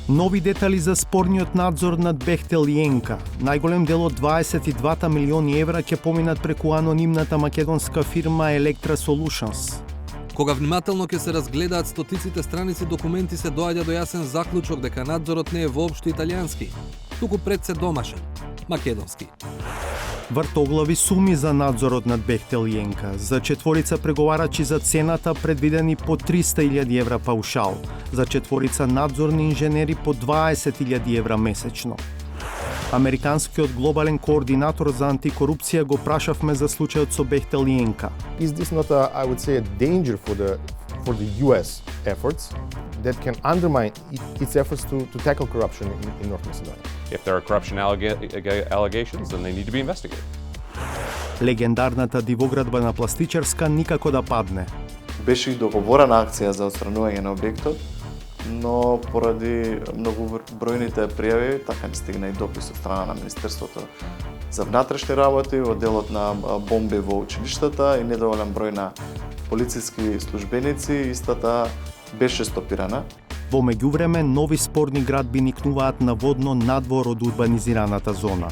Нови детали за спорниот надзор над Бехтел и Енка. Најголем дел од 22 милиони евра ќе поминат преку анонимната македонска фирма Electra Solutions. Кога внимателно ќе се разгледаат стотиците страници документи, се доаѓа до јасен заклучок дека надзорот не е воопшто италијански, туку пред се домашен, македонски. Вртоглави суми за надзорот над Бехтел и Енка. За четворица преговарачи за цената предвидени по 300.000 евра паушал, за четворица надзорни инженери по 20.000 евра месечно. Американскиот глобален координатор за антикорупција го прашавме за случајот со Бехтел и Енка. Is this not I would say, a danger for the US efforts that can undermine its efforts to tackle corruption in North Macedonia? If there are corruption allegations, then they need to be investigated. Легендарната дивоградба на Пластичарска никако да падне. Беше и договорена акција за отстранување на објектот, но поради многу бројните пријави, така не стигна и допис од страна на Министерството за внатрешни работи, одделот на бомби во училиштата и недоволен број на полициски службеници, истата беше стопирана. Во меѓувреме, нови спорни градби никнуваат на водно надвор од урбанизираната зона.